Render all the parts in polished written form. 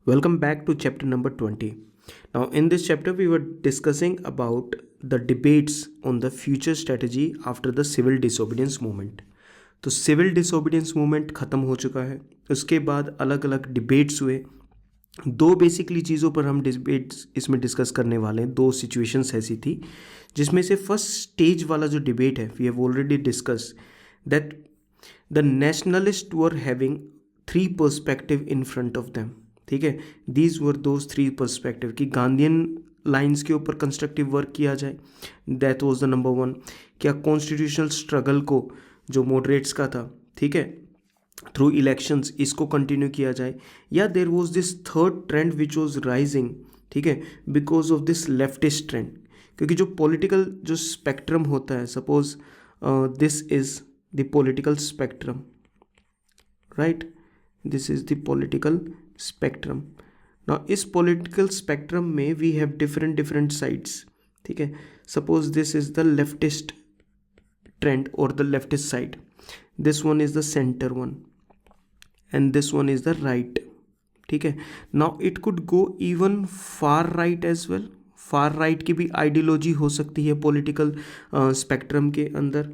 Welcome back to chapter number 20. Now, in this chapter, we were discussing about the debates on the future strategy after the civil disobedience movement. तो civil disobedience movement ख़त्म हो चुका है. उसके बाद अलग अलग डिबेट्स हुए. दो बेसिकली चीज़ों पर हम डिबेट्स इसमें डिस्कस करने वाले हैं. दो सिचुएशंस ऐसी थी जिसमें से फर्स्ट स्टेज वाला जो डिबेट है we have already discuss that the nationalist were having three perspective in front of them. ठीक है, these were those three perspective कि गांधीयन लाइंस के ऊपर कंस्ट्रक्टिव वर्क किया जाए, that was the number one. क्या कॉन्स्टिट्यूशनल स्ट्रगल को जो मॉडरेट्स का था, ठीक है, थ्रू इलेक्शंस इसको कंटिन्यू किया जाए, या देर was this third trend which was rising, ठीक है, because of this leftist trend. क्योंकि जो पॉलिटिकल जो स्पेक्ट्रम होता है, suppose this is the political spectrum, right, this is the political spectrum. Now इस पॉलिटिकल स्पेक्ट्रम में वी हैव डिफरेंट साइड्स. ठीक है, suppose this is the leftist trend or the leftist side, this one is the center one and this one is the right. ठीक है, now it could go even far right as well. Far right की भी ideology हो सकती है political spectrum के अंदर,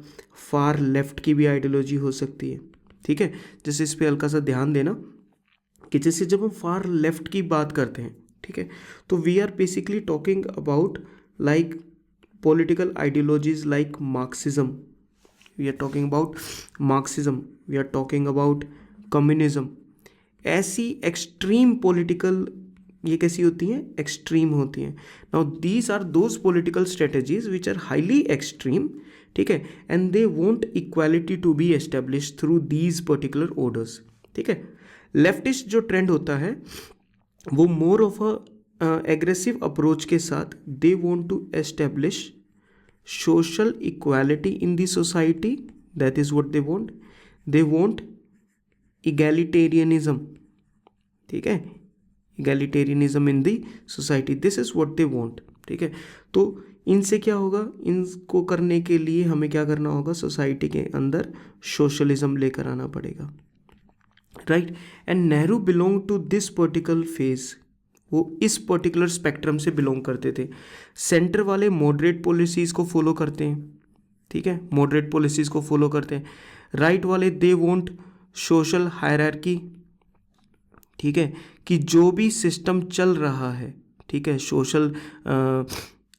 far left की भी आइडियोलॉजी हो सकती है. ठीक है, जैसे इस पर हल्का सा ध्यान देना कि जैसे जब हम फार लेफ्ट की बात करते हैं, ठीक है, तो we are basically talking about like political ideologies like Marxism, we are talking about Marxism, we are talking about communism. ऐसी एक्सट्रीम पॉलिटिकल ये कैसी होती हैं, एक्सट्रीम होती हैं. Now these are those political strategies which are highly extreme, ठीक है, and they want equality to be establish through these particular orders. ठीक है, लेफ्टिस्ट जो ट्रेंड होता है वो more of a aggressive approach के साथ they want to establish social equality in the society. That is what they want. They want egalitarianism. ठीक है, egalitarianism in the society, this is what they want. ठीक है, तो इनसे क्या होगा, इनको करने के लिए हमें क्या करना होगा, सोसाइटी के अंदर सोशलिज्म लेकर आना पड़ेगा, right. And Nehru belong to this particular phase, वो इस पर्टिकुलर स्पेक्ट्रम से बिलोंग करते थे. सेंटर वाले मॉडरेट पॉलिसीज़ को फॉलो करते हैं, ठीक है, मॉडरेट पॉलिसीज़ को फॉलो करते हैं. राइट वाले दे वांट सोशल हायरार्की, ठीक है, कि जो भी सिस्टम चल रहा है, ठीक है, सोशल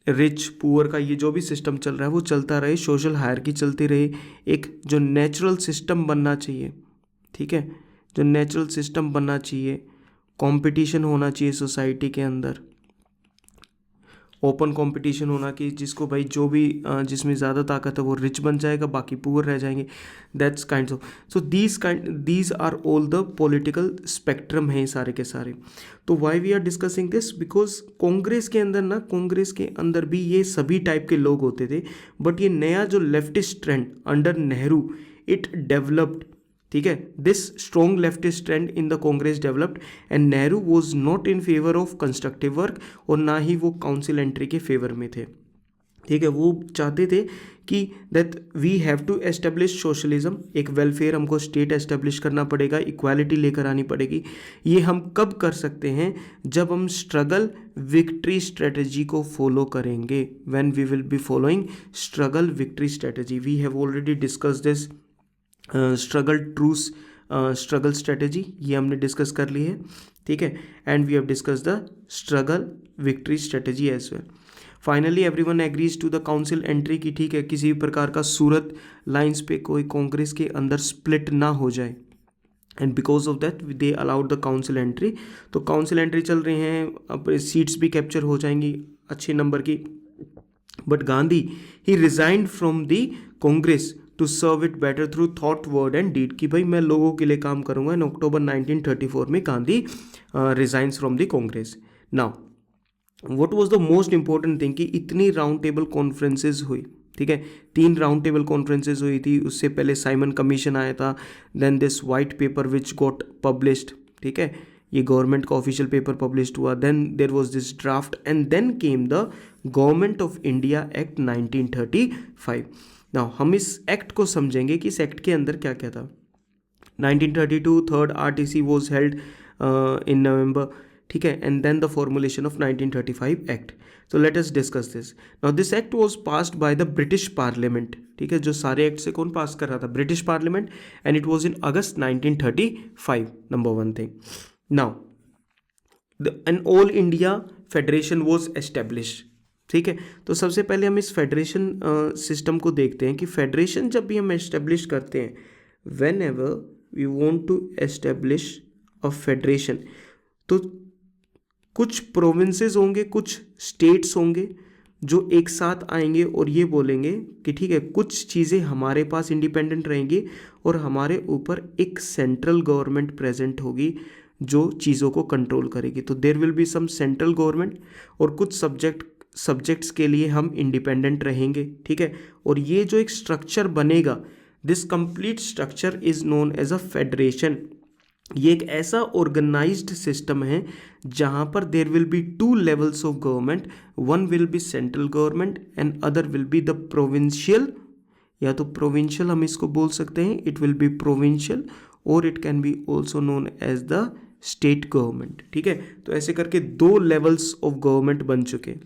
रिच पुअर का ये जो भी सिस्टम चल रहा है वो चलता रहे, सोशल हायरार्की चलती रहे. एक जो नेचुरल सिस्टम बनना चाहिए, ठीक है, जो नेचुरल सिस्टम बनना चाहिए, कंपटीशन होना चाहिए सोसाइटी के अंदर, ओपन कंपटीशन होना कि जिसको भाई जो भी जिसमें ज़्यादा ताकत है वो रिच बन जाएगा, बाकी पुअर रह जाएंगे. That's kind of, so these are all the political spectrum हैं सारे के सारे. तो why we are discussing this, because Congress के अंदर ना, कांग्रेस के अंदर भी ये सभी टाइप के लोग होते थे, बट ये नया जो leftist trend under Nehru it developed. ठीक है, this strong leftist trend in the Congress developed and Nehru was not in favour of constructive work, और ना ही वो काउंसिल एंट्री के फेवर में थे. ठीक है, वो चाहते थे कि that we have to establish socialism, एक वेलफेयर हमको स्टेट एस्टेब्लिश करना पड़ेगा, इक्वालिटी लेकर आनी पड़ेगी. ये हम कब कर सकते हैं, जब हम स्ट्रगल विक्ट्री स्ट्रेटजी को फॉलो करेंगे. When we will be following struggle victory strategy, we have already discuss this struggle truce struggle strategy, ये हमने डिस्कस कर ली है. ठीक है, and we have discuss the struggle victory strategy as well. Finally everyone agrees to the council entry की, ठीक है, किसी भी प्रकार का सूरत लाइंस पे कोई कांग्रेस के अंदर स्प्लिट ना हो जाए, and because of that they allowed the council entry. तो काउंसिल एंट्री चल रहे हैं, अब सीट्स भी कैप्चर हो जाएंगी अच्छे नंबर की. बट गांधी ही resigned from the Congress to serve it better through thought word and deed, कि भाई मैं लोगों के लिए काम करूंगा. इन अक्टूबर 1934 में Gandhi resigns from the Congress. Now what was the most important thing कि इतनी राउंड टेबल कॉन्फ्रेंसेज हुई, ठीक है, 3 राउंड टेबल कॉन्फ्रेंसेज हुई थी. उससे पहले साइमन कमीशन आया था, then this white paper which got published, ठीक है, ये गवर्नमेंट का ऑफिशियल पेपर पब्लिश्ड हुआ. Then there was this draft and then came the government of India act 1935. नाउ हम इस एक्ट को समझेंगे कि इस एक्ट के अंदर क्या क्या था. 1932 third RTC was held in November. ठीक है, and then the formulation of 1935 act. तो let us discuss this. Now this act was passed by the British parliament. ठीक है, जो सारे एक्ट से कौन पास कर रहा था? British parliament. And it was in August 1935. Number one thing. Now an all India federation was establish. ठीक है, तो सबसे पहले हम इस फेडरेशन सिस्टम को देखते हैं कि फेडरेशन जब भी हम एस्टेब्लिश करते हैं, whenever we want to establish a federation, तो कुछ प्रोविंसेस होंगे, कुछ स्टेट्स होंगे जो एक साथ आएंगे और ये बोलेंगे कि ठीक है, कुछ चीज़ें हमारे पास इंडिपेंडेंट रहेंगी और हमारे ऊपर एक सेंट्रल गवर्नमेंट प्रेजेंट होगी जो चीज़ों को कंट्रोल करेगी. तो there will be some central government और कुछ सब्जेक्ट्स के लिए हम इंडिपेंडेंट रहेंगे. ठीक है, और ये जो एक स्ट्रक्चर बनेगा, this complete structure is known as a federation. ये एक ऐसा ऑर्गेनाइज्ड सिस्टम है जहां पर there will be two levels of government. One will be central government and other will be the provincial, या तो प्रोविंशियल हम इसको बोल सकते हैं, इट विल बी प्रोविंशियल, और it can be also known as the state government. ठीक है, तो ऐसे करके दो लेवल्स ऑफ गवर्नमेंट बन चुके हैं.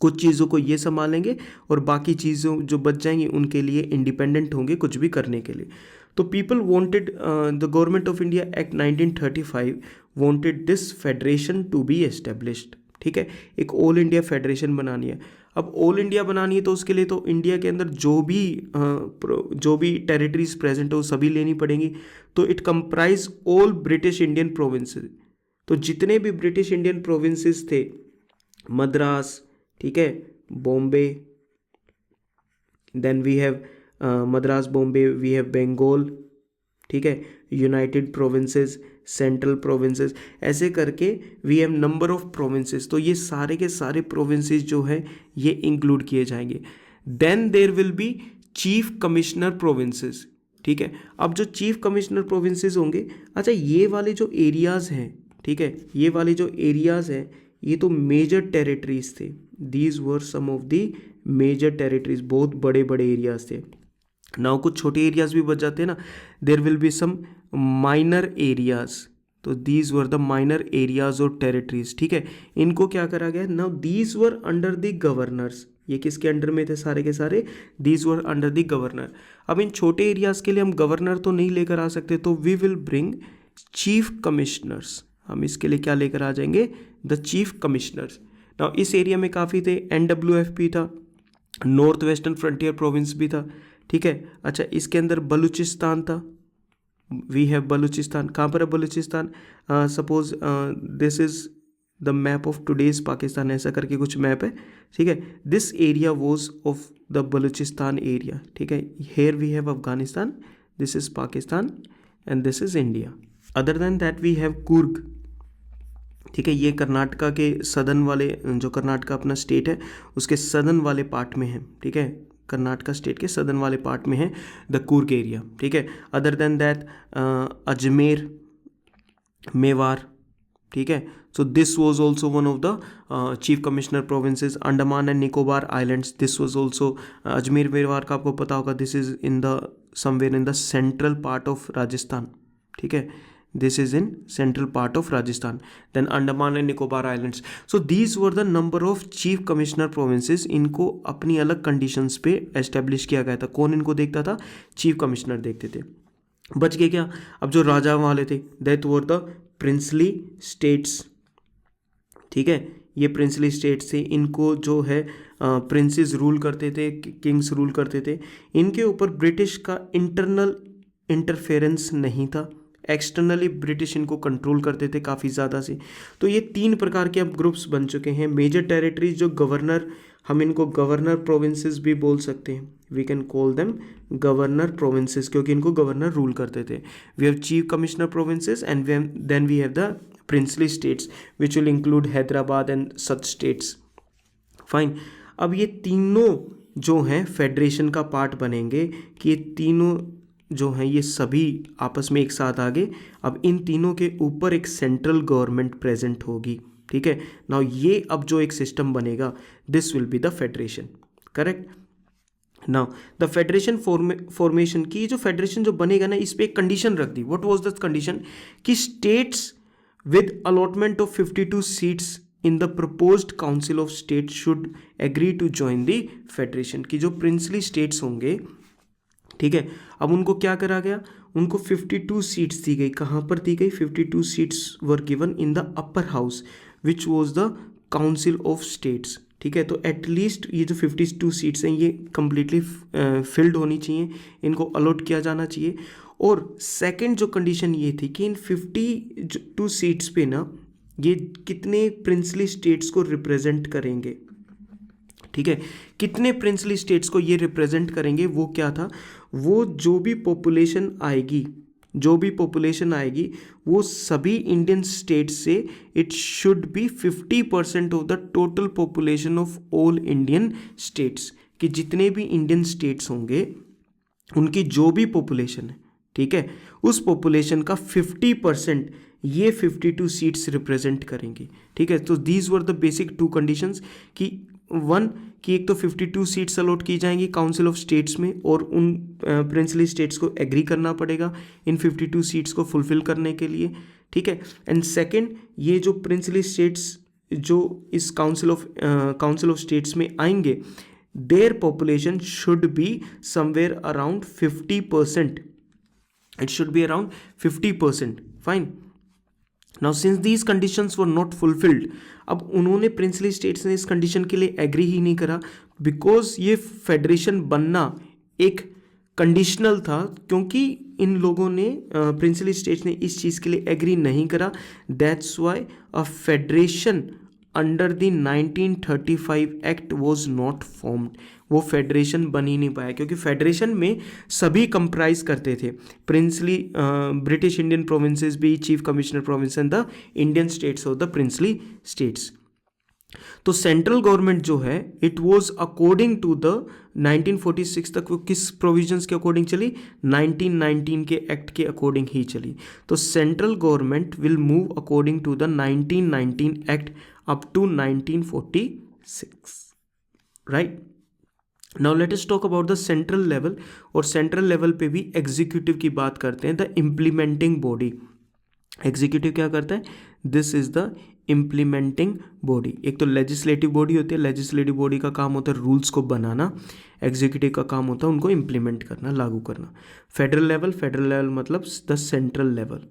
कुछ चीज़ों को ये संभालेंगे और बाकी चीज़ों जो बच जाएंगी उनके लिए इंडिपेंडेंट होंगे कुछ भी करने के लिए. तो people wanted, the government of India act 1935 wanted this federation to be established. ठीक है, एक ऑल इंडिया फेडरेशन बनानी है. अब ऑल इंडिया बनानी है तो उसके लिए तो इंडिया के अंदर जो भी टेरिटरीज प्रेजेंट है वो सभी लेनी पड़ेंगी. तो it comprise all British Indian provinces. तो जितने भी ब्रिटिश इंडियन प्रोविंसेस थे, मद्रास, ठीक है, Bombay, then we have Madras, Bombay, we have Bengal, ठीक है, यूनाइटेड प्रोविंसेस, सेंट्रल प्रोविंसेस, ऐसे करके we have number of provinces. तो ये सारे के सारे प्रोविंसेस जो है ये इंक्लूड किए जाएंगे. Then there will be chief commissioner provinces. ठीक है, अब जो चीफ कमिश्नर प्रोविंसेस होंगे, अच्छा ये वाले जो एरियाज़ हैं, ठीक है, ये वाले जो एरियाज़ हैं ये तो मेजर टेरिटरीज थे. These were some of the major territories, बहुत बड़े बड़े एरियाज थे. नाउ कुछ छोटे एरियाज भी बच जाते हैं ना, there will be some minor areas. तो these were the minor areas और टेरिटरीज. ठीक है, इनको क्या करा गया? Now these were under the governors. ये किसके अंडर में थे सारे के सारे? These were under the governor. अब इन छोटे एरियाज के लिए हम गवर्नर तो नहीं लेकर आ सकते, तो we will bring chief commissioners. हम इसके लिए क्या लेकर आ जाएंगे? The chief commissioners. नाउ इस एरिया में काफ़ी थे, NWF था, नॉर्थ वेस्टर्न फ्रंटियर प्रोविंस भी था. ठीक है, अच्छा इसके अंदर बलूचिस्तान था, वी हैव बलूचिस्तान. कहाँ पर है Balochistan? Suppose this is the map of today's Pakistan, ऐसा करके कुछ मैप है. ठीक है, this area was of the Balochistan area. ठीक है, here we have Afghanistan, this is Pakistan and this is India. Other than that we have Coorg. ठीक है, ये कर्नाटका के सदर्न वाले, जो कर्नाटका अपना स्टेट है उसके सदर्न वाले पार्ट में है. ठीक है, कर्नाटका स्टेट के सदर्न वाले पार्ट में है द कुर्ग एरिया. ठीक है, other than that Ajmer, Mewar. ठीक है, so this was also one of the chief commissioner provinces. Andaman and Nicobar islands, this was also, Ajmer Mewar का आपको पता होगा, this is in the somewhere in the central part of Rajasthan. ठीक है, this is in central part of Rajasthan. Then Andaman and Nicobar Islands. So these were the number of chief commissioner provinces. इनको अपनी अलग conditions पे establish किया गया था. कौन इनको देखता था? chief commissioner देखते थे. बच गए क्या? अब जो राजा वाले थे, that were the princely states. ठीक है, ये प्रिंसली स्टेट्स थे. इनको जो है प्रिंसेस रूल करते थे, किंग्स रूल करते थे. इनके ऊपर ब्रिटिश का इंटरनल इंटरफेरेंस नहीं था. एक्सटर्नली ब्रिटिश इनको कंट्रोल करते थे काफ़ी ज़्यादा से. तो ये तीन प्रकार के अब ग्रुप्स बन चुके हैं. मेजर टेरिटरीज जो गवर्नर, हम इनको गवर्नर प्रोविंसेस भी बोल सकते हैं. We can call them governor provinces, क्योंकि इनको गवर्नर रूल करते थे. We have chief commissioner provinces and then we have the princely states which will include Hyderabad and such states. Fine. अब ये तीनों जो हैं फेडरेशन का पार्ट बनेंगे कि ये तीनों जो हैं ये सभी आपस में एक साथ आ गए. अब इन तीनों के ऊपर एक सेंट्रल गवर्नमेंट प्रेजेंट होगी. ठीक है, नाउ ये अब जो एक सिस्टम बनेगा, this will be the federation. Correct. Now the federation formation की, जो फेडरेशन जो बनेगा ना, इस पर एक कंडीशन रख दी. What was the condition? कि states with allotment of 52 seats in the proposed council of state should agree to join the federation। कि जो princely states होंगे, ठीक है, अब उनको क्या करा गया, उनको 52 सीट्स दी गई। कहाँ पर दी गई? 52 seats were given in the upper house which was the council of states. ठीक है, तो एटलीस्ट ये जो 52 सीट्स हैं ये कंप्लीटली फिल्ड होनी चाहिए, इनको अलॉट किया जाना चाहिए। और सेकंड जो कंडीशन ये थी कि इन 52 सीट्स पे ना ये कितने प्रिंसली स्टेट्स को रिप्रेजेंट करेंगे। ठीक है, कितने प्रिंसली स्टेट्स को ये रिप्रेजेंट करेंगे, वो क्या था, वो जो भी पॉपुलेशन आएगी वो सभी इंडियन स्टेट से it should be 50% of the total population of all Indian states. कि जितने भी इंडियन स्टेट्स होंगे उनकी जो भी पॉपुलेशन है, ठीक है, उस पॉपुलेशन का 50% ये 52 सीट्स रिप्रेजेंट करेंगी। ठीक है, तो these were the basic to conditions कि वन कि एक तो 52 सीट्स अलॉट की जाएंगी काउंसिल ऑफ स्टेट्स में और उन प्रिंसली स्टेट्स को एग्री करना पड़ेगा इन 52 सीट्स को फुलफिल करने के लिए। ठीक है, एंड सेकंड ये जो प्रिंसली स्टेट्स जो इस काउंसिल ऑफ स्टेट्स में आएंगे their population should be somewhere around 50%। It should be around 50%। Fine. Now since these conditions were not fulfilled, अब उन्होंने प्रिंसली स्टेट्स ने इस कंडीशन के लिए एग्री ही नहीं करा, बिकॉज ये फेडरेशन बनना एक कंडीशनल था, क्योंकि इन लोगों ने प्रिंसली स्टेट्स ने इस चीज़ के लिए एग्री नहीं करा। That's why a federation under the 1935 act was not formed. वो फेडरेशन बन ही नहीं पाया, क्योंकि फेडरेशन में सभी कंप्राइज करते थे, प्रिंसली ब्रिटिश इंडियन प्रोविंसेस भी, chief commissioner province and the Indian states of the princely states. तो सेंट्रल गवर्नमेंट जो है it was according to the 1946 तक वो किस प्रोविजंस के अकॉर्डिंग चली? 1919 के एक्ट के अकॉर्डिंग ही चली। तो central government will move according to the 1919 act up to 1946, right. Now let us talk about the central level. और सेंट्रल लेवल पे भी एग्जीक्यूटिव की बात करते हैं, द इम्प्लीमेंटिंग बॉडी। एग्जीक्यूटिव क्या करता है? This is the implementing body. एक तो लेजिस्लेटिव बॉडी होती है, लेजिस्लेटिव बॉडी का काम होता है रूल्स को बनाना, एग्जीक्यूटिव का काम होता है उनको इम्प्लीमेंट करना, लागू करना। फेडरल लेवल मतलब द सेंट्रल लेवल।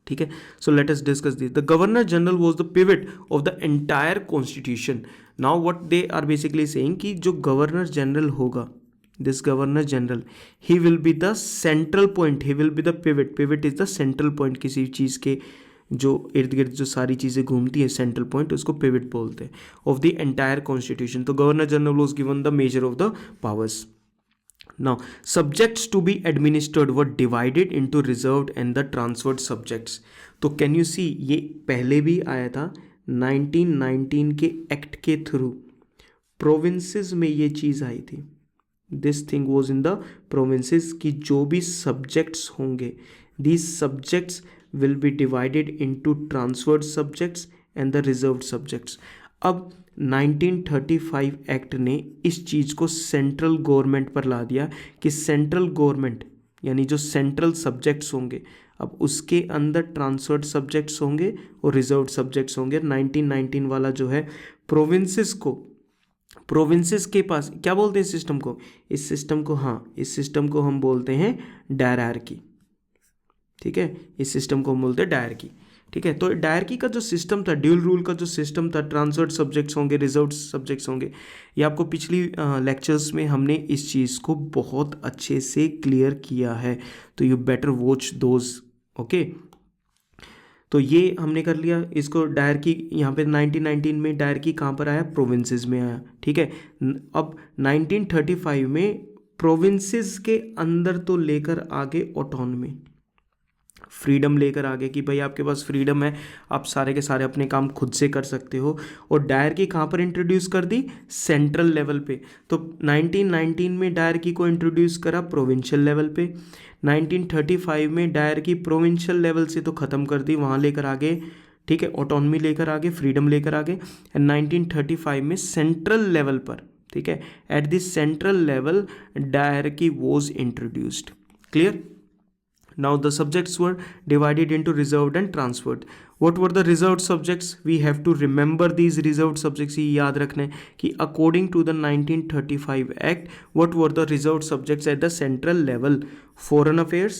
ठीक है, so let us discuss this. The governor general was the pivot of the entire constitution. Now what they are basically saying कि जो गवर्नर जनरल होगा, this governor general, he will be the central point, he will be the pivot. Pivot is the central point, किसी चीज़ के जो इर्द गिर्द जो सारी चीज़ें घूमती है, सेंट्रल पॉइंट, उसको पिवट बोलते हैं, ऑफ द एंटायर कॉन्स्टिट्यूशन। तो governor general was given the measure of the powers. Now, subjects to be administered were divided into reserved and the transferred subjects. तो कैन यू सी ये पहले भी आया था 1919 के एक्ट के थ्रू, प्रोविंसेस में ये चीज़ आई थी। This thing was in the provinces की जो भी सब्जेक्ट्स होंगे, these subjects will be divided into transferred subjects and the reserved subjects. अब 1935 एक्ट ने इस चीज़ को सेंट्रल गवर्नमेंट पर ला दिया कि सेंट्रल गवर्नमेंट यानी जो सेंट्रल सब्जेक्ट्स होंगे, अब उसके अंदर ट्रांसफर्ड सब्जेक्ट्स होंगे और रिजर्व्ड सब्जेक्ट्स होंगे। 1919 वाला जो है प्रोविंसेस के पास क्या बोलते हैं इस सिस्टम को? इस सिस्टम को हम बोलते हैं डायरार्की। ठीक है, इस सिस्टम को हम बोलते हैं डायरार्की। ठीक है, तो डायरार्की का जो सिस्टम था, ड्यूल रूल का जो सिस्टम था, ट्रांसफर्ड सब्जेक्ट्स होंगे, रिजर्व्ड सब्जेक्ट्स होंगे, ये आपको पिछली लेक्चर्स में हमने इस चीज़ को बहुत अच्छे से क्लियर किया है, तो you better watch those. Okay, तो ये हमने कर लिया इसको। डायरार्की यहाँ पे 1919 में डायरार्की कहाँ पर आया? प्रोविंसेस में आया। ठीक है, अब 1935 में प्रोविंसेस के अंदर तो लेकर आगे ऑटोनॉमी, फ्रीडम लेकर आगे कि भाई आपके पास फ्रीडम है, आप सारे के सारे अपने काम खुद से कर सकते हो। और डायरार्की कहाँ पर इंट्रोड्यूस कर दी? सेंट्रल लेवल पे। तो 1919 में डायरार्की को इंट्रोड्यूस करा प्रोविंशियल लेवल पे। 1935 में डायरार्की प्रोविंशियल लेवल से तो ख़त्म कर दी, वहाँ लेकर आगे, ठीक है, ऑटोनॉमी लेकर आगे, फ्रीडम लेकर आगे। एंड 1935 में सेंट्रल लेवल पर, ठीक है, at the central level dyarchy was introduced. Clear? Now the subjects were divided into reserved and transferred. What were the reserved subjects? We have to remember these reserved subjects. ये याद रखना है कि according to the 1935 Act, what were the reserved subjects at the central level? Foreign affairs,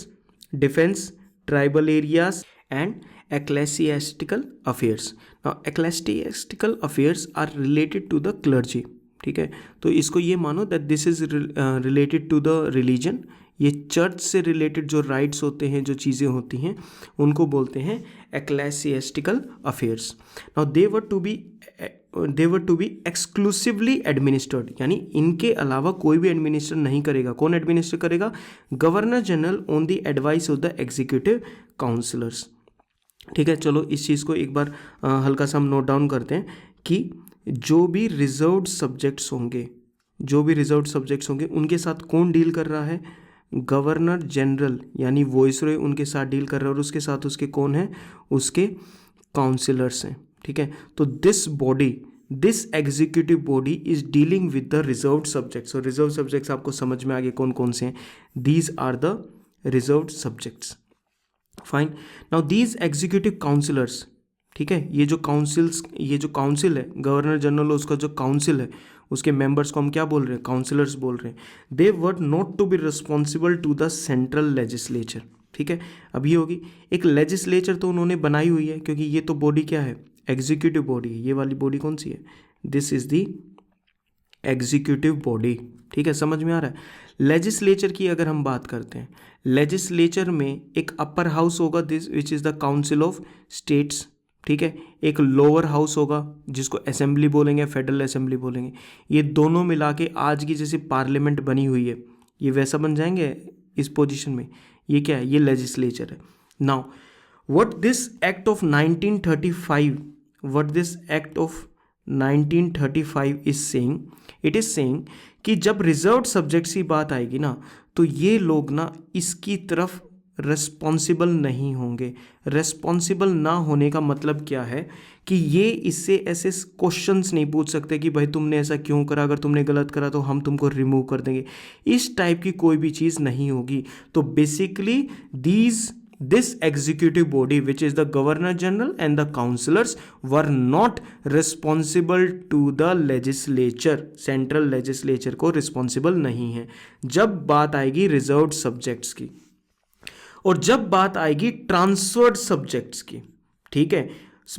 defense, tribal areas, and ecclesiastical affairs. Now ecclesiastical affairs are related to the clergy. ठीक है, तो इसको ये मानो that this is related to the religion. ये church से related जो rights होते हैं, जो चीज़ें होती हैं, उनको बोलते हैं ecclesiastical affairs. Now they were to be exclusively administered, यानी इनके अलावा कोई भी एडमिनिस्टर नहीं करेगा. कौन एडमिनिस्टर करेगा? Governor general on the advice of the executive councillors. ठीक है, चलो इस चीज़ को एक बार हल्का सा हम नोट डाउन करते हैं कि जो भी रिजर्व्ड सब्जेक्ट्स होंगे उनके साथ कौन डील कर रहा है? गवर्नर जनरल यानी वॉइसरॉय उनके साथ डील कर रहा है, और उसके साथ उसके कौन है? उसके काउंसिलर्स हैं. ठीक है, तो this executive body is dealing with the reserved subjects. और रिजर्व सब्जेक्ट्स आपको समझ में आ गए कौन कौन से हैं. These are the reserved subjects. Fine. Now these executive councillors, ठीक है, ये जो काउंसिल है, गवर्नर जनरल उसका जो काउंसिल है, उसके मेंबर्स को हम क्या बोल रहे हैं? काउंसिलर्स बोल रहे हैं. They were not to be responsible to the central legislature. ठीक है, अब ये होगी एक लेजिस्लेचर तो उन्होंने बनाई हुई है, क्योंकि ये तो बॉडी क्या है? एग्जीक्यूटिव बॉडी है. ये वाली बॉडी कौन सी है? This is the executive body. ठीक है, समझ में आ रहा है. लेजिस्लेचर की अगर हम बात करते हैं, लेजिस्लेचर में एक अपर हाउस होगा this which is the council of states. ठीक है, एक लोअर हाउस होगा जिसको असेंबली बोलेंगे, फेडरल असेंबली बोलेंगे. ये दोनों मिला के आज की जैसे पार्लियामेंट बनी हुई है, ये वैसा बन जाएंगे इस पोजीशन में. ये क्या है? ये लेजिस्लेचर है. Now what this act of 1935 is saying, it is saying कि जब रिजर्व्ड सब्जेक्ट्स की बात आएगी ना, तो ये लोग ना इसकी तरफ रेस्पॉन्सिबल नहीं होंगे. रेस्पॉन्सिबल ना होने का मतलब क्या है कि ये इससे ऐसे क्वेश्चंस नहीं पूछ सकते कि भाई तुमने ऐसा क्यों करा, अगर तुमने गलत करा तो हम तुमको रिमूव कर देंगे. इस टाइप की कोई भी चीज़ नहीं होगी. तो basically this executive body which is the governor general and the councillors were not responsible to the legislature. central legislature को responsible नहीं है जब बात आएगी reserved subjects की. और जब बात आएगी ट्रांसफर्ड सब्जेक्ट्स की, ठीक है,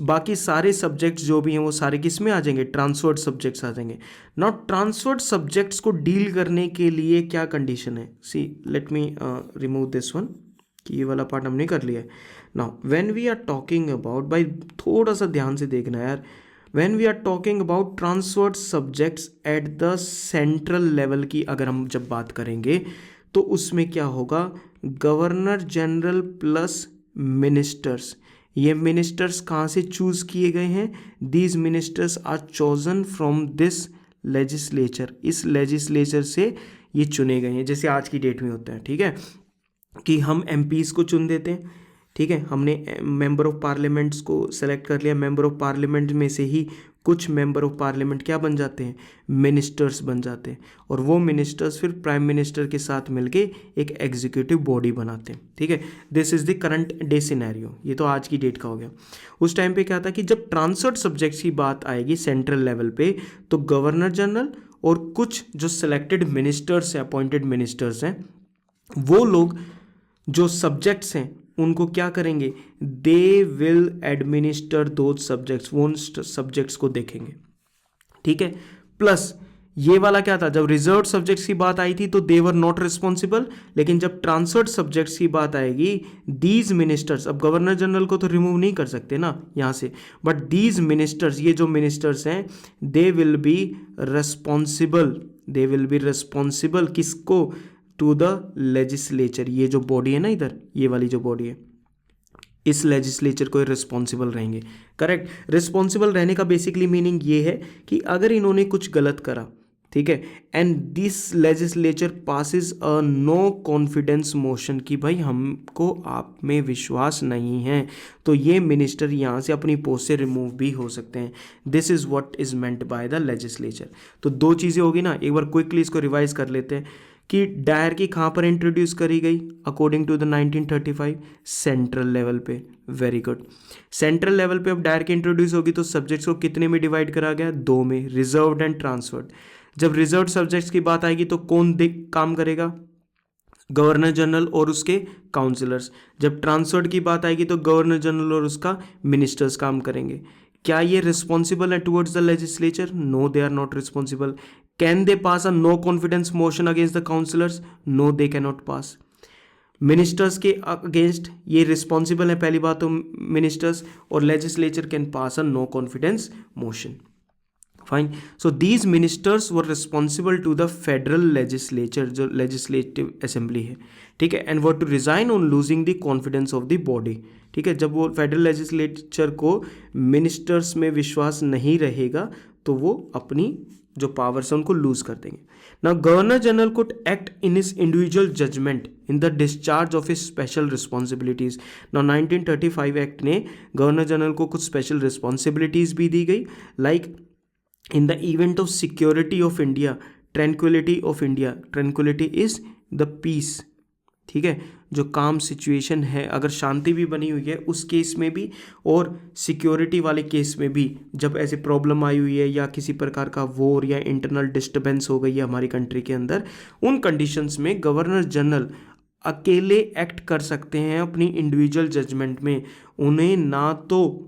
बाकी सारे सब्जेक्ट्स जो भी हैं वो सारे किस में आ जाएंगे? ट्रांसफर्ड सब्जेक्ट्स आ जाएंगे. नाउ ट्रांसफर्ड सब्जेक्ट्स को डील करने के लिए क्या कंडीशन है? See let me remove this one, कि ये वाला पार्ट हमने कर लिया है. Now when we are talking about, भाई थोड़ा सा ध्यान से देखना यार, when we are talking about transferred subjects at the central level की अगर हम जब बात करेंगे, तो उसमें क्या होगा? Governor general plus ministers. ये मिनिस्टर्स कहाँ से चूज किए गए हैं? These ministers are chosen from this legislature. इस लेजिस्लेचर से ये चुने गए हैं, जैसे आज की डेट में होता है. ठीक है, कि हम एमपीज़ को चुन देते हैं. ठीक है, हमने मेंबर ऑफ पार्लियामेंट्स को सेलेक्ट कर लिया. मेंबर ऑफ पार्लियामेंट में से ही कुछ मेंबर ऑफ पार्लियामेंट क्या बन जाते हैं? मिनिस्टर्स बन जाते हैं. और वो मिनिस्टर्स फिर प्राइम मिनिस्टर के साथ मिलके एक एग्जीक्यूटिव बॉडी बनाते हैं. ठीक है, this is the current day scenario. ये तो आज की डेट का हो गया. उस टाइम पे क्या था कि जब ट्रांसफर्ड सब्जेक्ट्स की बात आएगी सेंट्रल लेवल पे, तो गवर्नर जनरल और कुछ जो सिलेक्टेड मिनिस्टर्स हैं, अपॉइंटेड मिनिस्टर्स हैं, वो लोग जो सब्जेक्ट्स हैं उनको क्या करेंगे? They will administer those subjects. वो उन सब्जेक्ट्स को देखेंगे. ठीक है, प्लस ये वाला क्या था? जब रिजर्व्ड सब्जेक्ट्स की बात आई थी तो दे वर नॉट रिस्पॉन्सिबल, लेकिन जब ट्रांसफर्ड सब्जेक्ट्स की बात आएगी, दीज मिनिस्टर्स, अब गवर्नर जनरल को तो रिमूव नहीं कर सकते ना यहाँ से, बट दीज मिनिस्टर्स, ये जो मिनिस्टर्स हैं, दे विल बी रिस्पॉन्सिबल. किसको? To the legislature. ये जो बॉडी है ना इधर, ये वाली जो बॉडी है, इस लेजिस्लेचर को रिस्पॉन्सिबल रहेंगे. करेक्ट. रिस्पॉन्सिबल रहने का बेसिकली मीनिंग ये है कि अगर इन्होंने कुछ गलत करा, ठीक है, and this legislature passes a no confidence motion, कि भाई हमको आप में विश्वास नहीं है, तो ये मिनिस्टर यहाँ से अपनी पोस्ट से रिमूव भी हो सकते हैं. This is what is meant by the legislature. तो दो चीज़ें होगी ना, एक बार क्विकली इसको रिवाइज कर लेते हैं कि डायरकी कहाँ पर इंट्रोड्यूस करी गई according to the 1935? Central level पे। Very good. सेंट्रल लेवल पे अब डायरकी इंट्रोड्यूस होगी तो सब्जेक्ट्स को कितने में डिवाइड करा गया? दो में, रिजर्व्ड एंड ट्रांसफर्ड। जब रिजर्व्ड सब्जेक्ट्स की बात आएगी तो कौन काम करेगा? गवर्नर जनरल और उसके काउंसिलर्स। जब ट्रांसफर्ड की बात आएगी तो गवर्नर जनरल और उसका मिनिस्टर्स काम करेंगे। क्या ये रिस्पॉन्सिबल है towards the legislature? No, they are not responsible. Can they pass a no confidence motion against the councillors? No, they can not pass. Ministers के अगेंस्ट ये रिस्पॉन्सिबल है, पहली बात तो मिनिस्टर्स, और legislature can pass a no confidence motion. Fine. So these ministers were responsible to the federal legislature, जो legislative assembly है, ठीक है, and were to resign on losing the confidence of the body, ठीक है। जब वो federal legislature को ministers में विश्वास नहीं रहेगा तो वो अपनी जो पावर्स है उनको लूज कर देंगे। Now governor general could act in his individual judgement in the discharge of his special responsibilities. Now 1935 act ने गवर्नर जनरल को कुछ स्पेशल रिस्पॉन्सिबिलिटीज भी दी गई, like in the event of security of India, tranquility of India, tranquility is the peace, ठीक है, जो काम सिचुएशन है, अगर शांति भी बनी हुई है उस केस में भी, और सिक्योरिटी वाले केस में भी, जब ऐसे प्रॉब्लम आई हुई है या किसी प्रकार का वॉर या इंटरनल डिस्टर्बेंस हो गई है हमारी कंट्री के अंदर, उन कंडीशंस में गवर्नर जनरल अकेले एक्ट कर सकते हैं अपनी इंडिविजुअल जजमेंट में। उन्हें ना तो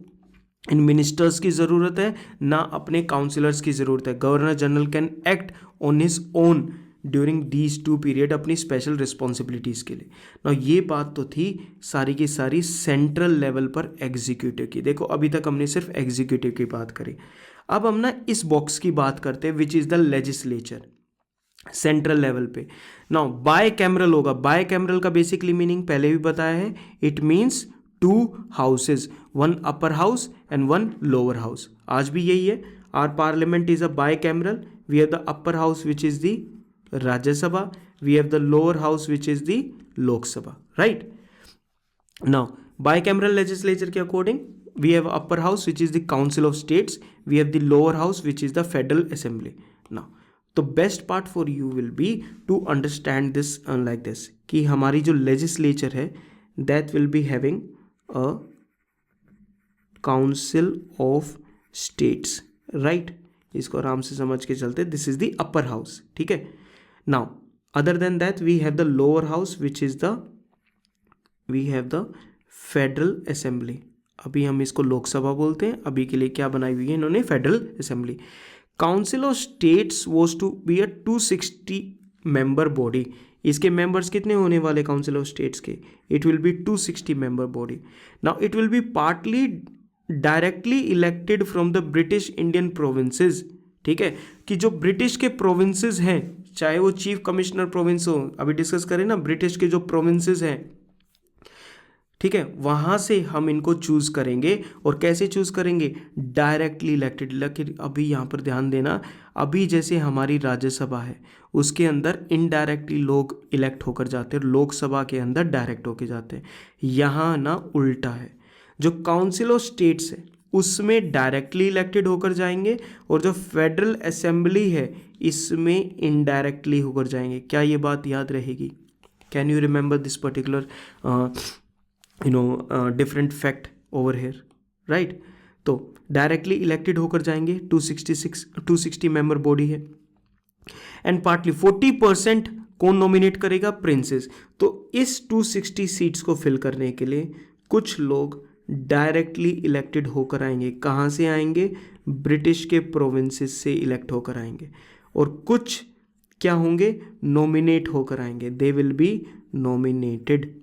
इन मिनिस्टर्स की ज़रूरत है ना अपने काउंसिलर्स की ज़रूरत है। Governor general can act on his own during these two period अपनी स्पेशल रिस्पॉन्सिबिलिटीज़ के लिए। ना ये बात तो थी सारी की सारी सेंट्रल लेवल पर एग्जीक्यूटिव की। देखो अभी तक हमने सिर्फ एग्जीक्यूटिव की बात करी, अब हम ना इस बॉक्स की बात करते हैं which is the legislature, central level पे। नाउ बाय कैमरल होगा। बाय कैमरल का बेसिकली मीनिंग पहले भी बताया है, it means two houses, one upper house and one lower house. आज भी यही है, our parliament is a bicameral, we have the upper house which is the Rajya Sabha, we have the lower house which is the Lok Sabha, right. Now bicameral legislature के according we have upper house which is the council of states, we have the lower house which is the federal assembly. Now तो best part for you will be to understand this like this, कि हमारी जो legislature है that will be having a council of states, right. इसको आराम से समझ के चलते, this is the upper house, ठीक है। Now other than that we have the lower house which is the, we have the federal assembly. अभी हम इसको लोकसभा बोलते हैं, अभी के लिए क्या बनाई हुई है इन्होंने, federal assembly. Council of states was to be a 260 member body. इसके मेंबर्स कितने होने वाले काउंसिल ऑफ स्टेट्स के? It will be 260 member body. Now it will be partly directly elected from the British Indian provinces, ठीक है, कि जो British के प्रोविंसेस हैं, चाहे वो चीफ कमिश्नर प्रोविंस हो, अभी डिस्कस करें ना, ब्रिटिश के जो प्रोविंसेस हैं, ठीक है, वहाँ से हम इनको चूज़ करेंगे। और कैसे चूज़ करेंगे? Directly elected. लेकिन अभी यहाँ पर ध्यान देना, अभी जैसे हमारी राज्यसभा है उसके अंदर इनडायरेक्टली लोग इलेक्ट होकर जाते हैं, लोकसभा के अंदर डायरेक्ट होकर जाते हैं। यहाँ ना उल्टा है, जो काउंसिल ऑफ स्टेट्स है उसमें डायरेक्टली इलेक्टेड होकर जाएंगे, और जो फेडरल असेंबली है इसमें इनडायरेक्टली होकर जाएंगे। क्या ये बात याद रहेगी? Can you remember this particular different fact over here, right. तो डायरेक्टली इलेक्टेड होकर जाएंगे, 260 मेंबर बॉडी है, एंड पार्टली 40% कौन नॉमिनेट करेगा? प्रिंसेस। तो इस 260 सीट्स को फिल करने के लिए कुछ लोग डायरेक्टली इलेक्टेड होकर आएंगे। कहाँ से आएंगे? ब्रिटिश के प्रोविंसेस से इलेक्ट होकर आएंगे, और कुछ क्या होंगे? नॉमिनेट होकर आएंगे, दे विल बी नॉमिनेटेड।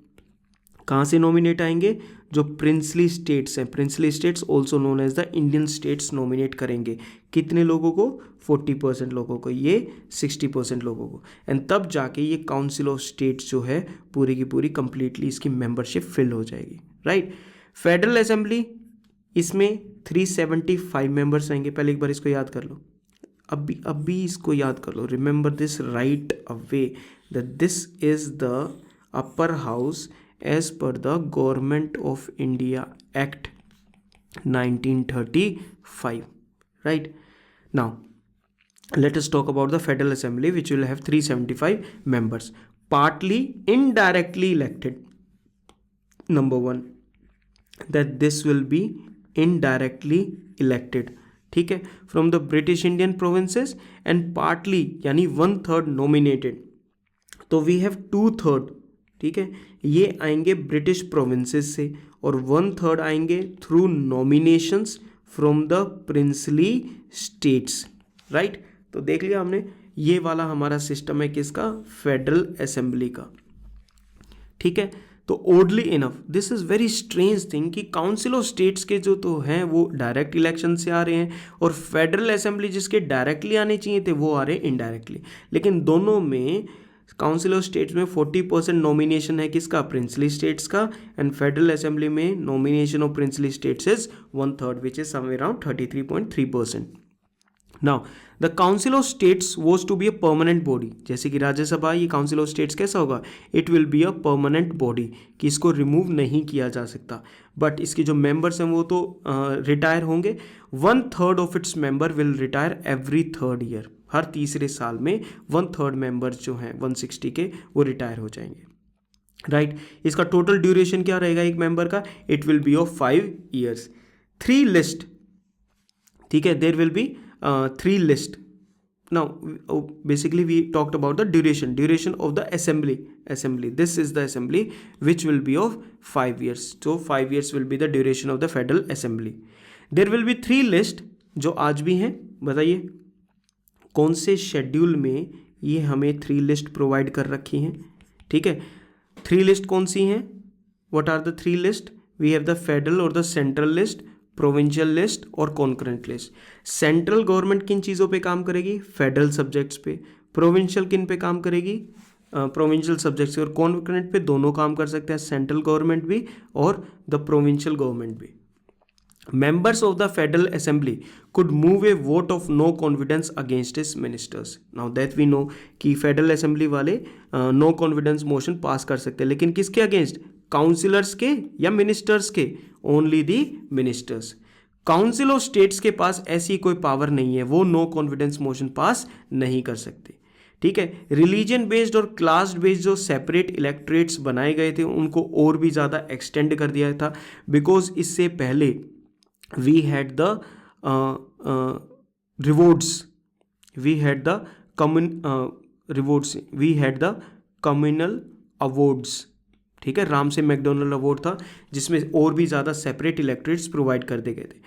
कहाँ से नॉमिनेट आएंगे? जो प्रिंसली स्टेट्स हैं, princely states also known as the Indian states, nominate करेंगे। कितने लोगों को? 40% लोगों को, ये 60% लोगों को, एंड तब जाके ये काउंसिल ऑफ स्टेट्स जो है पूरी की पूरी कंप्लीटली इसकी मेंबरशिप फिल हो जाएगी, राइट। फेडरल असेंबली, इसमें 375 मेंबर्स आएंगे। पहले एक बार इसको याद कर लो, अभी इसको याद कर लो, remember this right away, that this is the upper house as per the Government of India Act 1935, right. Now let us talk about the Federal Assembly, which will have 375 members, partly indirectly elected. Number one, that this will be indirectly elected, ठीक है, from the British Indian provinces, and partly यानी 1/3 nominated. तो we have 2/3, ठीक है, ये आएंगे British provinces से, और 1/3 आएंगे through nominations from the princely states, right. तो देख लिया हमने, ये वाला हमारा सिस्टम है किसका, फेडरल असेंबली का, ठीक है. तो oddly enough this is very strange thing कि काउंसिल ऑफ स्टेट्स के जो तो हैं वो डायरेक्ट इलेक्शन से आ रहे हैं, और फेडरल असेंबली जिसके डायरेक्टली आने चाहिए थे वो आ रहे हैं इनडायरेक्टली. लेकिन दोनों में काउंसिल ऑफ स्टेट्स में 40% नॉमिनेशन है किसका, प्रिंसली स्टेट्स का, एंड फेडरल असेंबली में nomination of princely states is 1/3 which is somewhere around 33.3%. Now the council of states was to be a permanent body, जैसे कि राज्यसभा, ये काउंसिल ऑफ स्टेट्स कैसा होगा, it will be a permanent body, कि इसको remove नहीं किया जा सकता. बट इसके जो मेंबर्स हैं वो तो रिटायर होंगे. 1/3 of its member will retire every 3rd year, हर तीसरे साल में 1/3 मेंबर्स जो हैं 160 के वो रिटायर हो जाएंगे, राइट. इसका टोटल ड्यूरेशन क्या रहेगा एक मेंबर का, it will be of 5 years. 3 list, ठीक है, there will be 3 list. Now basically we talked about the duration of the assembly. This is the assembly which will be of 5 years. So 5 years will be the duration of the federal assembly. There will be 3 list जो आज भी हैं. बताइए कौन से schedule में ये हमें 3 लिस्ट प्रोवाइड कर रखी हैं, ठीक है. 3 लिस्ट कौन सी हैं, what are the 3 list, we have the federal और the central list, provincial list और कॉन्करेंट लिस्ट. सेंट्रल गवर्नमेंट किन चीज़ों पे काम करेगी, फेडरल सब्जेक्ट्स पे. प्रोविंशियल किन पे काम करेगी, प्रोविंशियल सब्जेक्ट्स और कॉन्करेंट पे दोनों काम कर सकते हैं, सेंट्रल गवर्नमेंट भी और द प्रोविंशियल गवर्नमेंट भी. Members of the Federal Assembly could move a vote of no confidence against his ministers. Now that we know कि Federal Assembly वाले no confidence motion पास कर सकते हैं, लेकिन किसके अगेंस्ट, काउंसिलर्स के या मिनिस्टर्स के, only the ministers. Council of states के पास ऐसी कोई पावर नहीं है, वो नो कॉन्फिडेंस मोशन पास नहीं कर सकते, ठीक है. रिलीजन बेस्ड और क्लास बेस्ड जो सेपरेट इलेक्ट्रेट्स बनाए गए थे उनको और भी ज़्यादा एक्सटेंड कर दिया था, बिकॉज इससे पहले we had the rewards, we had the rewards, we had the communal awards, ठीक है. राम से मैकडोनल्ड अवार्ड था जिसमें और भी ज़्यादा सेपरेट इलेक्ट्रेट्स प्रोवाइड कर दिए गए थे.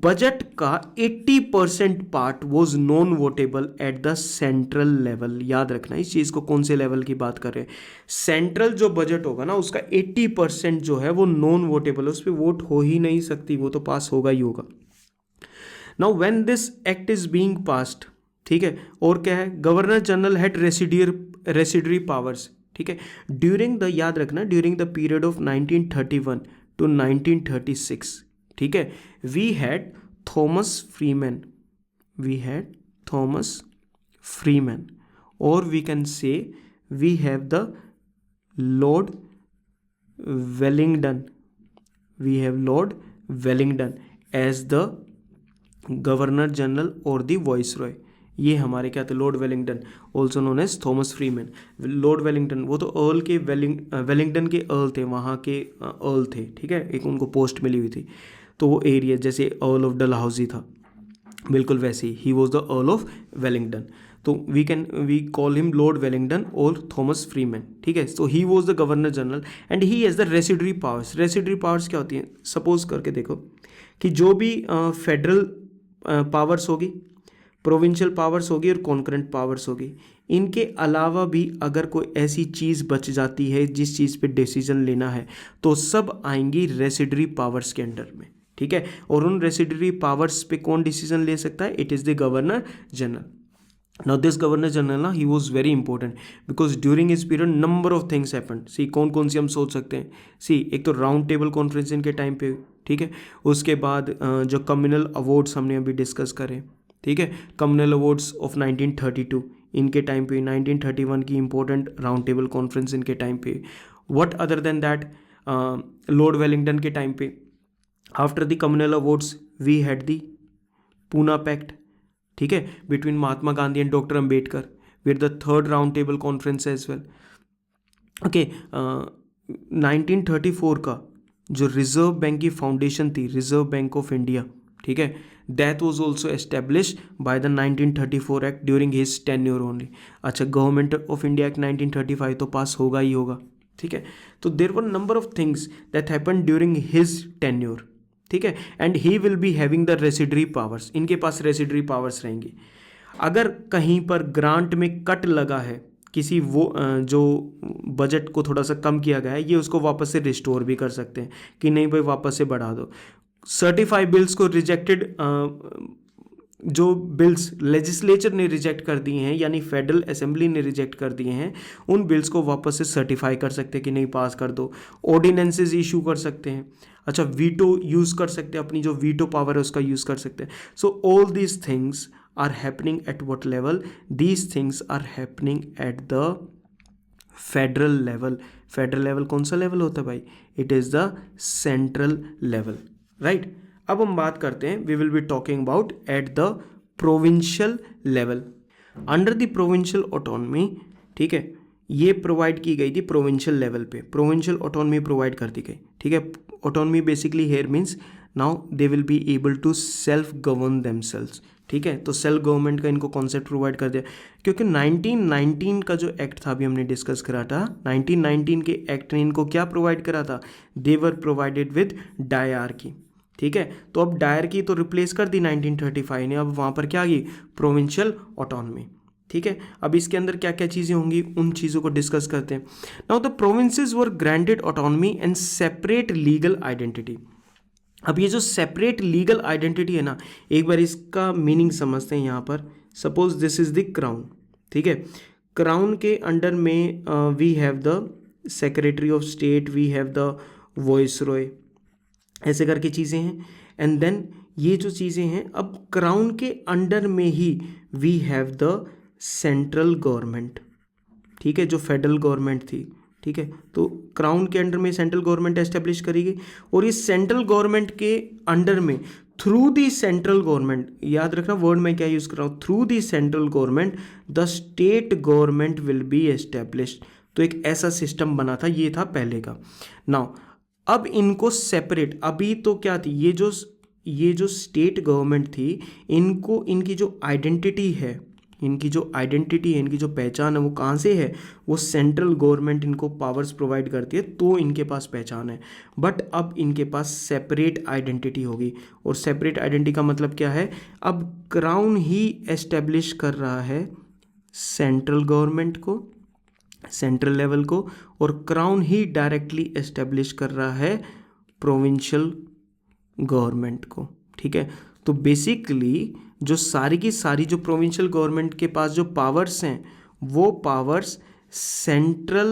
बजट का 80% part was non votable eight the central level. याद रखना इस चीज़ को, कौन से लेवल की बात कर रहे हैं. सेंट्रल जो बजट होगा ना उसका 80% जो है वो नॉन वोटेबल है, उस पर वोट हो ही नहीं सकती, वो तो पास होगा ही होगा. Now when this act is being passed, ठीक है, और क्या है, governor general had residuary powers, ठीक है. ड्यूरिंग द, याद रखना, during the period of 1931 to 1936, ठीक है, वी हैड थॉमस फ्रीमैन, और we can say we have the Lord Willingdon, as the governor general और द वॉइसरॉय. ये हमारे क्या थे, Lord Willingdon, also known as Thomas Freeman. Lord Willingdon वो तो अर्ल के वेलिंगटन के अर्ल थे, वहाँ के अर्ल थे, ठीक है, एक उनको पोस्ट मिली हुई थी. तो वो एरिया जैसे अर्ल ऑफ डलहाउजी था, बिल्कुल वैसे ही was the earl of Wellington. तो we call him lord Wellington और थॉमस फ्रीमैन, ठीक है. So he was the governor general and he has the residuary powers. Residuary powers क्या होती हैं, सपोज करके देखो कि जो भी फेडरल पावर्स होगी, प्रोविंशियल पावर्स होगी और कॉन्करेंट पावर्स होगी, इनके अलावा भी अगर कोई ऐसी चीज़ बच जाती है जिस चीज़ पे डिसीजन लेना है तो सब आएंगी रेसिडरी पावर्स के अंडर में, ठीक है. और उन रेसिडरी पावर्स पे कौन डिसीजन ले सकता है, it is the governor general. Now this governor general ना he was very important because during his period number of things happened. See कौन सी हम सोच सकते हैं. See एक तो राउंड टेबल कॉन्फ्रेंस इनके टाइम पे, ठीक है. उसके बाद जो कम्युनल अवार्ड्स हमने अभी डिस्कस करे, ठीक है, कम्युनल अवार्ड्स ऑफ 1932 इनके टाइम पे, 1931 की इंपॉर्टेंट राउंड टेबल कॉन्फ्रेंस इनके टाइम पे. What other than that, Lord Willingdon के टाइम पे after the communal awards we had the Poona pact, ठीक है, between Mahatma Gandhi and doctor Ambedkar, with the third round table conference as well. Okay, 1934 का जो reserve bank की foundation थी, reserve bank of India, ठीक है, that was also established by the 1934 act during his tenure only. अच्छा, government of India act 1935 तो pass होगा ही होगा, ठीक है। तो there were number of things that happen during his tenure, ठीक है, and he will be having the residuary powers, इनके पास रेसिडरी पावर्स रहेंगे। अगर कहीं पर ग्रांट में कट लगा है, किसी वो जो बजट को थोड़ा सा कम किया गया है, ये उसको वापस से रिस्टोर भी कर सकते हैं कि नहीं भाई वापस से बढ़ा दो। सर्टिफाइड बिल्स को रिजेक्टेड, जो बिल्स लेजिस्लेचर ने रिजेक्ट कर दिए हैं यानी फेडरल असेंबली ने रिजेक्ट कर दिए हैं, उन बिल्स को वापस से सर्टिफाई कर सकते हैं कि नहीं पास कर दो। ऑर्डिनेंसेस इशू कर सकते हैं। अच्छा, वीटो यूज़ कर सकते हैं, अपनी जो वीटो पावर है उसका यूज़ कर सकते हैं। So all these things are happening at what level? These things are happening at the federal level. Federal level कौन सा लेवल होता है भाई? It is the central level, right. अब हम बात करते हैं, we will be talking about at the provincial level. Under the provincial autonomy, ठीक है, ये प्रोवाइड की गई थी प्रोविंशियल लेवल पे, प्रोविंशियल ऑटोनॉमी प्रोवाइड कर दी गई, ठीक है। Autonomy basically here means now they will be able to self govern themselves, ठीक है। तो सेल्फ गवर्नमेंट का इनको कॉन्सेप्ट प्रोवाइड कर दिया, क्योंकि 1919 का जो एक्ट था अभी हमने डिस्कस करा था, 1919 के एक्ट ने इनको क्या प्रोवाइड करा था? दे वर प्रोवाइडेड विद डायरकी, ठीक है। तो अब डायरकी तो रिप्लेस कर दी 1935 ने, अब वहाँ पर क्या आ गई? प्रोविंशियल ऑटोनॉमी, ठीक है। अब इसके अंदर क्या क्या चीज़ें होंगी उन चीज़ों को डिस्कस करते हैं। Now the provinces were granted autonomy and separate legal identity. अब ये जो सेपरेट लीगल आइडेंटिटी है ना, एक बार इसका मीनिंग समझते हैं यहाँ पर। Suppose this is the crown, ठीक है। क्राउन के अंडर में we have the secretary of state, we have the viceroy, ऐसे करके चीज़ें हैं। एंड देन ये जो चीज़ें हैं, अब क्राउन के अंडर में ही we have the central government, ठीक है, जो फेडरल गवर्नमेंट थी, ठीक है। तो क्राउन के अंडर में सेंट्रल गवर्नमेंट एस्टेब्लिश करेगी, और इस सेंट्रल गवर्नमेंट के अंडर में थ्रू दी सेंट्रल गवर्नमेंट, याद रखना वर्ड में क्या यूज़ कर रहा हूँ, through the central government the state government will be established. तो एक ऐसा सिस्टम बना था, ये था पहले का। नाउ अब इनको सेपरेट, अभी तो क्या थी, ये जो स्टेट गवर्नमेंट थी, इनको इनकी जो आइडेंटिटी है, इनकी जो पहचान है वो कहाँ से है? वो सेंट्रल गवर्नमेंट इनको पावर्स प्रोवाइड करती है, तो इनके पास पहचान है। बट अब इनके पास सेपरेट आइडेंटिटी होगी, और सेपरेट आइडेंटिटी का मतलब क्या है? अब क्राउन ही एस्टेब्लिश कर रहा है सेंट्रल गवर्नमेंट को, सेंट्रल लेवल को, और क्राउन ही डायरेक्टली एस्टेब्लिश कर रहा है प्रोविंशियल गवर्नमेंट को, ठीक है। तो बेसिकली जो सारी की सारी जो प्रोविंशियल गवर्नमेंट के पास जो पावर्स हैं, वो पावर्स सेंट्रल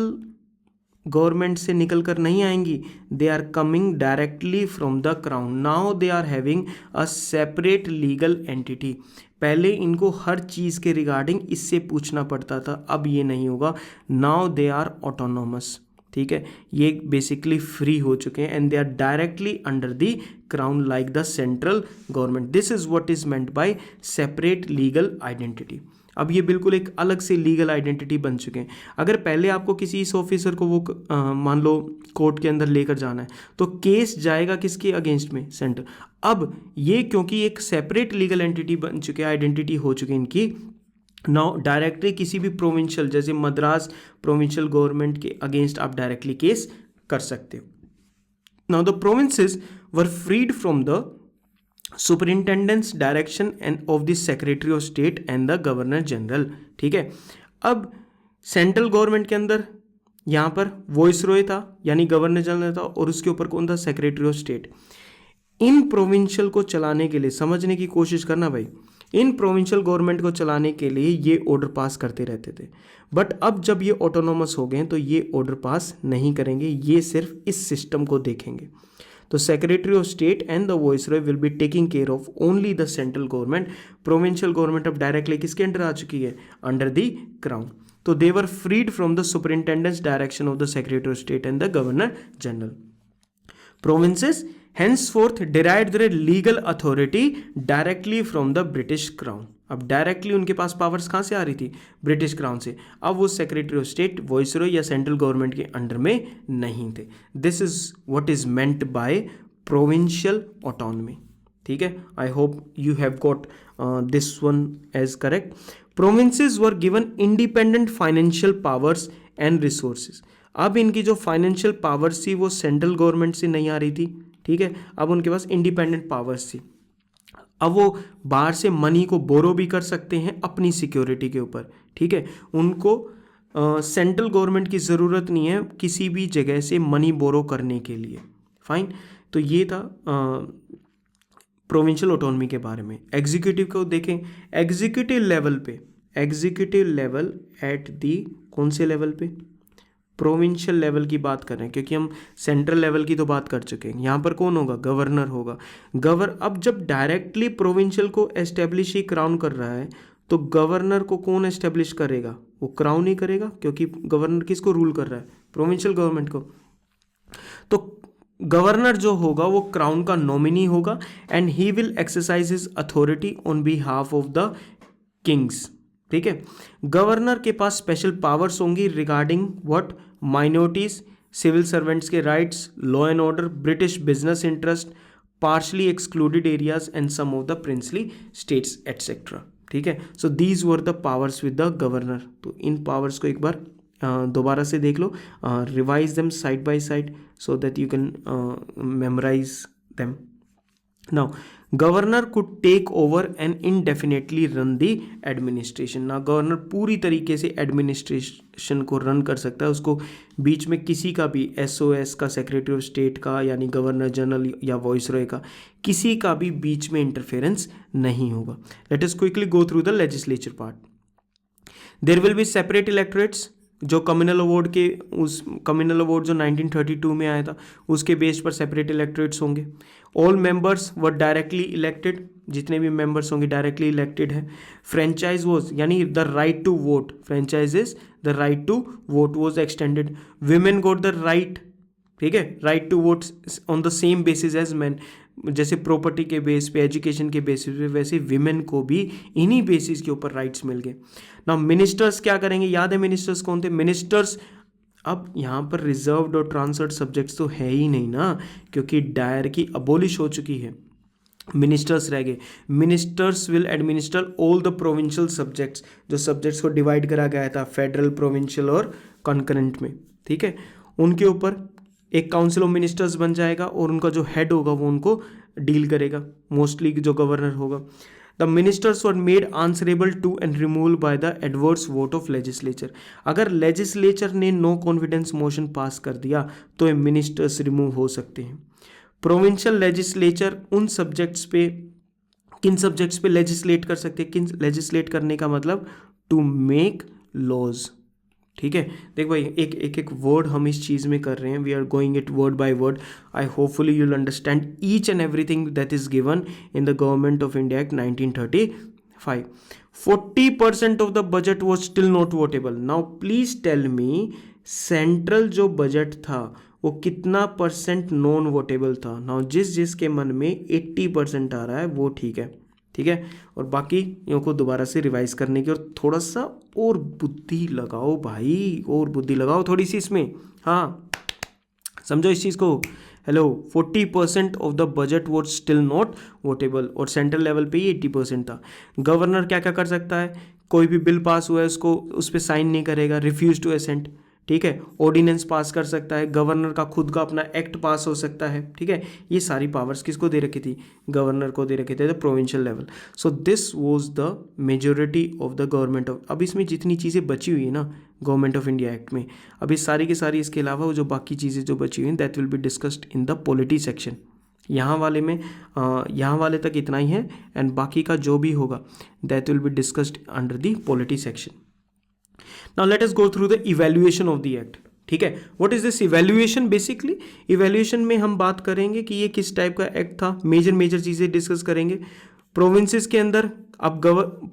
गवर्नमेंट से निकल कर नहीं आएंगी, they are coming directly from the crown. Now they are having a separate legal entity. पहले इनको हर चीज़ के रिगार्डिंग इससे पूछना पड़ता था, अब ये नहीं होगा। नाउ दे आर ऑटोनोमस, ठीक है, ये बेसिकली फ्री हो चुके हैं, and they are directly under the crown like the central government. This is what is meant by separate legal identity. अब ये बिल्कुल एक अलग से लीगल आइडेंटिटी बन चुके हैं। अगर पहले आपको किसी इस ऑफिसर को वो मान लो कोर्ट के अंदर लेकर जाना है, तो केस जाएगा किसके अगेंस्ट में? सेंट्रल। अब ये क्योंकि एक सेपरेट लीगल एंटिटी बन चुके हैं, आइडेंटिटी हो चुकी है इनकी, नाउ डायरेक्टली किसी भी प्रोविंशियल, जैसे मद्रास प्रोविंशियल गवर्नमेंट के अगेंस्ट आप डायरेक्टली केस कर सकते हो। Now the provinces were freed from the superintendents direction and of the secretary of state and the governor general, ठीक है। अब सेंट्रल गवर्नमेंट के अंदर यहाँ पर वॉइस रॉय था यानी गवर्नर जनरल था, और उसके ऊपर कौन था? Secretary of state. In provincial को चलाने के लिए, समझने की कोशिश करना भाई, इन प्रोविंशियल गवर्नमेंट को चलाने के लिए ये ऑर्डर पास करते रहते थे। बट अब जब ये ऑटोनोमस हो गए हैं तो ये ऑर्डर पास नहीं करेंगे, ये सिर्फ इस सिस्टम को देखेंगे। तो secretary of state and the viceroy will be taking care of only the central government. Provincial government अब डायरेक्टली किसके अंडर आ चुकी है? Under the crown. तो they were freed from the superintendents direction of the secretary of state and the governor general. Provinces henceforth derived their legal authority directly from the British Crown. अब directly उनके पास powers कहाँ से आ रही थी? British crown से. अब वो secretary of state, viceroy या सेंट्रल गवर्नमेंट के अंडर में नहीं थे. This is what is meant by provincial autonomy. ठीक है, I hope you have got this one as correct. Provinces were given independent financial powers and resources. अब इनकी जो फाइनेंशियल पावर्स थी वो सेंट्रल गवर्नमेंट से नहीं आ रही थी. ठीक है, अब उनके पास इंडिपेंडेंट पावर्स थी. अब वो बाहर से मनी को बोरो भी कर सकते हैं अपनी सिक्योरिटी के ऊपर. ठीक है, उनको सेंट्रल गवर्नमेंट की ज़रूरत नहीं है किसी भी जगह से मनी बोरो करने के लिए. फाइन, तो ये था प्रोविंशियल ऑटोनॉमी के बारे में. एग्जीक्यूटिव को देखें, एग्जीक्यूटिव लेवल एट दी कौन से लेवल पे? प्रोविंशियल लेवल की बात कर रहे हैं, क्योंकि हम सेंट्रल लेवल की तो बात कर चुके हैं. यहाँ पर कौन होगा? गवर्नर होगा. अब जब डायरेक्टली प्रोविंशियल को एस्टेब्लिश ही क्राउन कर रहा है तो गवर्नर को कौन एस्टेब्लिश करेगा? वो क्राउन ही करेगा, क्योंकि गवर्नर किसको रूल कर रहा है? प्रोविंशियल गवर्नमेंट को. तो गवर्नर जो होगा वो क्राउन का नॉमिनी होगा and he will exercise his authority on behalf of the kings. ठीक है, गवर्नर के पास स्पेशल पावर्स होंगी regarding what? Minorities, civil servants के rights, law and order, British business interest, partially excluded areas and some of the princely states etcetera. ठीक है, so these were the powers with the governor. तो इन powers को एक बार दोबारा से देख लो, revise them side by side so that you can memorize them. Now, governor could take over and indefinitely run the administration. Now, governor पूरी तरीके से administration को run कर सकता है. उसको बीच में किसी का भी SOS का, सेक्रेटरी ऑफ स्टेट का, यानी गवर्नर जनरल या वॉइसरॉय का, किसी का भी बीच में इंटरफेरेंस नहीं होगा. Let us quickly go through the legislature part. There will be separate electorates. जो कम्युनल अवार्ड जो 1932 में आया था उसके बेस पर सेपरेट इलेक्टोरेट्स होंगे. All members were directly elected. जितने भी मेंबर्स होंगे डायरेक्टली इलेक्टेड है. फ्रेंचाइज वॉज, यानी the right to vote, franchise is the right to vote was extended. Women got the right, ठीक है, right to vote on the same basis as man. जैसे property के base पे, education के basis पे, वैसे women को भी इन्हीं बेसिस के ऊपर राइट्स मिल गए. ना मिनिस्टर्स क्या करेंगे? याद है मिनिस्टर्स कौन थे? मिनिस्टर्स, अब यहाँ पर रिजर्व्ड और ट्रांसफर्ड सब्जेक्ट्स तो है ही नहीं ना, क्योंकि डायर की अबोलिश हो चुकी है. मिनिस्टर्स रह गए. Ministers will administer all the provincial subjects. जो सब्जेक्ट्स को डिवाइड करा गया था फेडरल, प्रोविंशियल और कॉन्करेंट में. ठीक है, उनके ऊपर एक काउंसिल ऑफ मिनिस्टर्स बन जाएगा और उनका जो हेड होगा वो उनको डील करेगा, मोस्टली जो गवर्नर होगा. The ministers were made answerable to and removal by the adverse vote of legislature. अगर लेजिस्लेचर ने नो कॉन्फिडेंस मोशन पास कर दिया तो ये मिनिस्टर्स रिमूव हो सकते हैं. प्रोविंशियल लेजिस्लेचर उन सब्जेक्ट्स पे, किन सब्जेक्ट्स पे लेजिस्लेट कर सकते हैं? किन लेजिस्लेट करने का मतलब? To make laws. ठीक है, देख भाई, एक वर्ड हम इस चीज़ में कर रहे हैं. We are going it word by word. I hopefully you will understand each and everything that is given in the government of India act 1935. 40% of the budget was still not votable. Now please tell me, central जो budget था वो कितना percent non votable था? Now जिसके मन में 80% आ रहा है वो ठीक है. ठीक है, और बाकी यों को दोबारा से रिवाइज करने की, और थोड़ा सा और बुद्धि लगाओ भाई, और बुद्धि लगाओ थोड़ी सी इसमें. हाँ, समझो इस चीज़ को. Hello, 40% of the budget was still not votable, और सेंट्रल लेवल पे ही 80% था. गवर्नर क्या क्या कर सकता है? कोई भी बिल पास हुआ है उसको, उस पर साइन नहीं करेगा, रिफ्यूज टू असेंट. ठीक है, ऑर्डिनेंस पास कर सकता है. गवर्नर का खुद का अपना एक्ट पास हो सकता है. ठीक है, ये सारी पावर्स किसको दे रखी थी? गवर्नर को दे रखे थे, the provincial level. So this was the majority of the government of. अब इसमें जितनी चीज़ें बची हुई है ना गवर्नमेंट ऑफ इंडिया एक्ट में, अब ये सारी की सारी, इसके अलावा वो जो बाकी चीज़ें जो बची हुई हैं, that will be discussed in the polity section. यहाँ वाले तक इतना ही है, एंड बाकी का जो भी होगा that will be discussed under the polity section. Now let us go through the evaluation of the act. ठीक है, what is this evaluation? Basically evaluation में हम बात करेंगे कि ये किस टाइप का एक्ट था. मेजर चीज़ें डिस्कस करेंगे. प्रोविंसेस के अंदर अब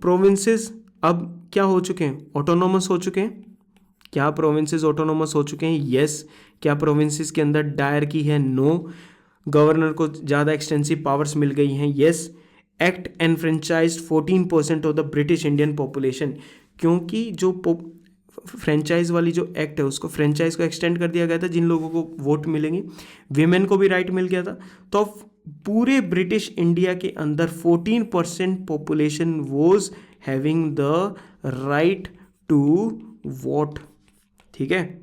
प्रोविंसेस अब क्या हो चुके हैं? ऑटोनोमस हो चुके हैं. क्या प्रोविंसेस ऑटोनोमस हो चुके हैं? यस. क्या प्रोविंसेस के अंदर डायर की है? नो. गवर्नर को ज़्यादा एक्सटेंसिव पावर्स मिल गई हैं। Yes, act enfranchised 14% of the British Indian population, क्योंकि जो फ्रेंचाइज वाली जो एक्ट है उसको फ्रेंचाइज को एक्सटेंड कर दिया गया था, जिन लोगों को वोट मिलेंगे, वीमेन को भी राइट मिल गया था। तो अब पूरे ब्रिटिश इंडिया के अंदर 14% population was having the right to vote. ठीक है,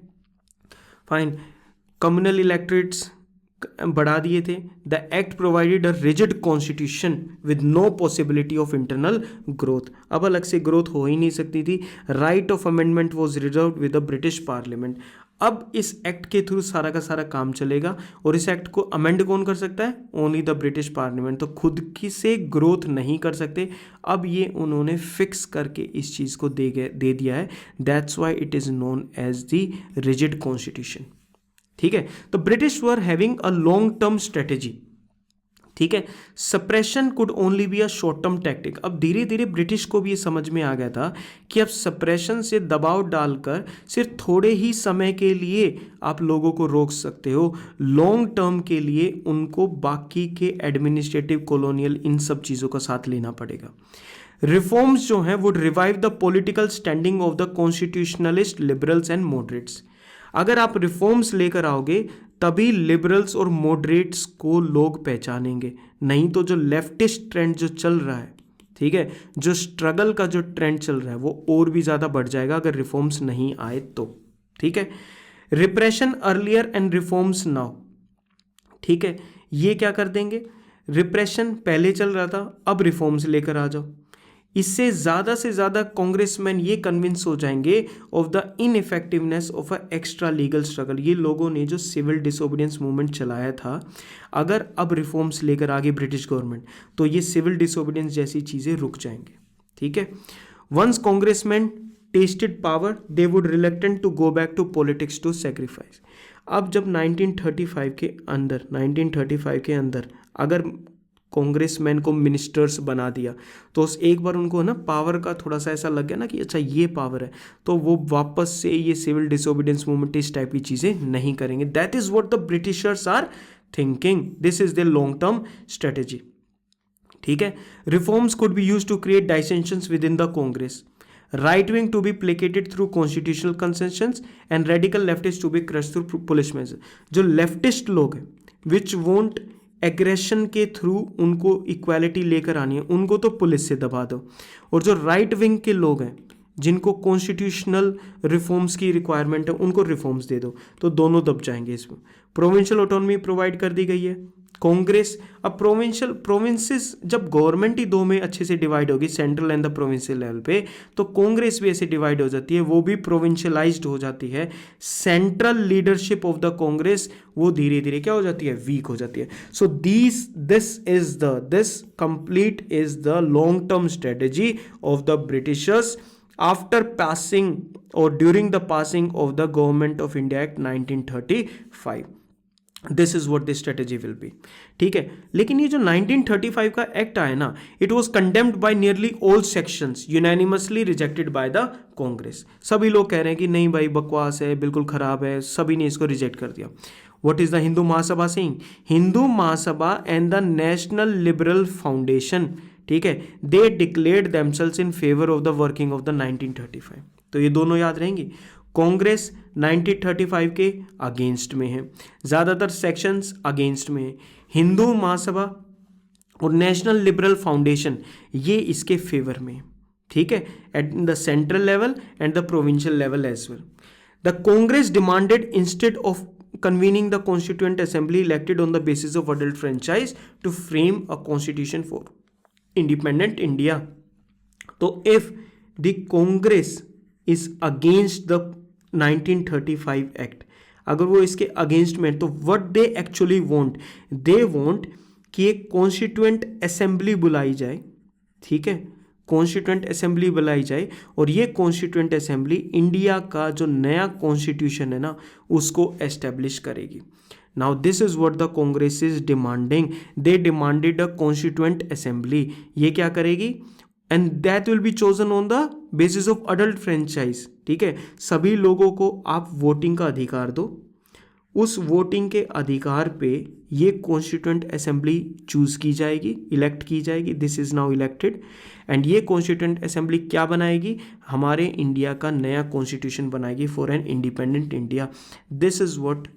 फाइन। कम्युनल इलेक्टोरेट्स बढ़ा दिए थे। The act provided a rigid constitution with no possibility of internal growth, अब अलग से ग्रोथ हो ही नहीं सकती थी। Right of amendment was reserved with the British parliament. अब इस एक्ट के थ्रू सारा का सारा काम चलेगा, और इस एक्ट को अमेंड कौन कर सकता है? Only the British parliament. तो खुद की से ग्रोथ नहीं कर सकते। अब ये उन्होंने फिक्स करके इस चीज़ को दे दिया है। That's why it is known as the rigid constitution. ठीक है, तो British were having a long term strategy. ठीक है, suppression could only be a short term tactic. अब धीरे धीरे ब्रिटिश को भी ये समझ में आ गया था कि अब सप्रेशन से दबाव डालकर सिर्फ थोड़े ही समय के लिए आप लोगों को रोक सकते हो, लॉन्ग टर्म के लिए उनको बाकी के एडमिनिस्ट्रेटिव, कॉलोनियल, इन सब चीज़ों का साथ लेना पड़ेगा। रिफॉर्म्स जो हैं would revive the political standing of the constitutionalist, liberals and moderates. अगर आप रिफॉर्म्स लेकर आओगे तभी लिबरल्स और मॉडरेट्स को लोग पहचानेंगे, नहीं तो जो लेफ्टिस्ट ट्रेंड जो चल रहा है, ठीक है, जो स्ट्रगल का जो ट्रेंड चल रहा है वो और भी ज़्यादा बढ़ जाएगा अगर रिफॉर्म्स नहीं आए तो। ठीक है, repression earlier and reforms now. ठीक है, ये क्या कर देंगे? रिप्रेशन पहले चल रहा था, अब रिफॉर्म्स लेकर आ जाओ। इससे ज़्यादा से ज़्यादा कांग्रेसमैन ये कन्विंस हो जाएंगे of the इनइफेक्टिवनेस of a extra legal struggle. ये लोगों ने जो सिविल डिसोबीडियंस मूवमेंट चलाया था, अगर अब रिफॉर्म्स लेकर आगे ब्रिटिश गवर्नमेंट, तो ये सिविल डिसोबीडियंस जैसी चीज़ें रुक जाएंगे। ठीक है, once congressman tasted power they would reluctant to go back to politics to sacrifice. अब जब 1935 के अंदर अगर कांग्रेसमैन को मिनिस्टर्स बना दिया, तो उस एक बार उनको ना पावर का थोड़ा सा ऐसा लग गया ना कि अच्छा ये पावर है, तो वो वापस से ये सिविल डिसोबीडियंस मूवमेंट इस टाइप की चीज़ें नहीं करेंगे। That is what the Britishers are thinking, this is their long term strategy. ठीक है, reforms could be use to create dissensions within the Congress, right wing to be placated through constitutional concessions and radical leftist to be crush through police measure. जो leftist लोग हैं which won't aggression के थ्रू उनको equality लेकर आनी है, उनको तो पुलिस से दबा दो, और जो राइट विंग के लोग हैं जिनको कॉन्स्टिट्यूशनल रिफॉर्म्स की रिक्वायरमेंट है उनको रिफॉर्म्स दे दो, तो दोनों दब जाएंगे इसमें। प्रोविंशियल ऑटोनॉमी प्रोवाइड कर दी गई है। कांग्रेस अब प्रोविंसेस जब गवर्नमेंट ही दो में अच्छे से डिवाइड होगी, central and the provincial level पे, तो कांग्रेस भी ऐसे डिवाइड हो जाती है, वो भी प्रोविंशियलाइज्ड हो जाती है। Central leadership of the Congress वो धीरे धीरे क्या हो जाती है? वीक हो जाती है। So this complete is the long term strategy of the Britishers after passing और during the passing of the government of India act 1935। This is what this strategy will be. ठीक है, लेकिन ये जो 1935 का एक्ट आया ना, it was condemned bye nearly all sections, unanimously rejected by the Congress. सभी लोग कह रहे हैं कि नहीं भाई बकवास है, बिल्कुल खराब है, सभी ने इसको रिजेक्ट कर दिया। What is the Hindu Mahasabha saying? Hindu Mahasabha and the National Liberal Foundation, ठीक है, they declared themselves in favor of the working of the 1935। तो ये दोनों याद रहेंगे। कांग्रेस 1935 के अगेंस्ट में है, ज़्यादातर सेक्शंस अगेंस्ट में है। हिंदू महासभा और नेशनल लिबरल फाउंडेशन ये इसके फेवर में है। ठीक है, at the central level and the provincial level as well. The Congress demanded instead of convening the constituent assembly elected on the basis of adult franchise to frame a constitution for independent India। तो if the Congress is against the 1935 act, अगर वो इसके against में, तो what they actually want, they want कि एक constituent assembly बुलाई जाए। ठीक है, कॉन्स्टिट्यूएंट असेंबली बुलाई जाए, और ये कॉन्स्टिट्यूएंट असेंबली इंडिया का जो नया कॉन्स्टिट्यूशन है ना उसको एस्टेब्लिश करेगी। Now this is what the Congress is demanding, they demanded a constituent assembly. ये क्या करेगी? And that will be chosen on the basis of adult franchise. ठीक है, सभी लोगों को आप वोटिंग का अधिकार दो, उस वोटिंग के अधिकार पे ये कॉन्स्टिट्यूंट असेंबली चूज़ की जाएगी, इलेक्ट की जाएगी, this is now elected. And ये कॉन्स्टिट्यूंट असेंबली क्या बनाएगी, हमारे इंडिया का नया कॉन्स्टिट्यूशन बनाएगी for an independent India. This is what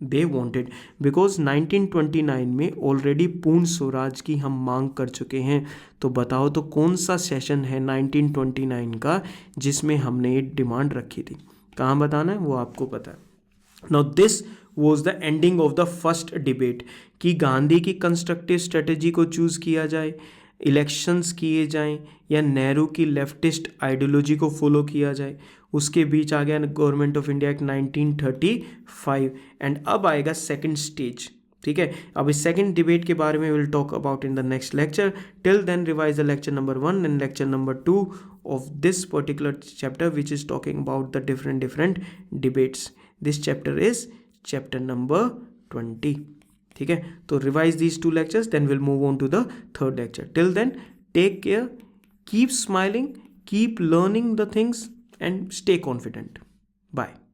they wanted, because 1929 में ऑलरेडी पूर्ण स्वराज की हम मांग कर चुके हैं। तो बताओ तो कौन सा सेशन है 1929 का जिसमें हमने ये डिमांड रखी थी, कहाँ बताना है वो आपको पता है। Now this was the ending of the first debate कि गांधी की कंस्ट्रक्टिव स्ट्रेटेजी को चूज़ किया जाए, इलेक्शंस किए जाएं, या नेहरू की लेफ्टिस्ट आइडियोलॉजी को फॉलो किया जाए। उसके बीच आ गया government of India act 1935 and अब आएगा सेकंड स्टेज। ठीक है, अब इस सेकंड डिबेट के बारे में will talk about in the next lecture. Till then revise the lecture number 1 and lecture number 2 of this particular chapter which is talking about the different debates. This chapter is chapter number 20. ठीक है, तो revise these 2 lectures, then we'll move on to the 3rd lecture. Till then, take care, keep smiling, keep learning the things and stay confident. Bye.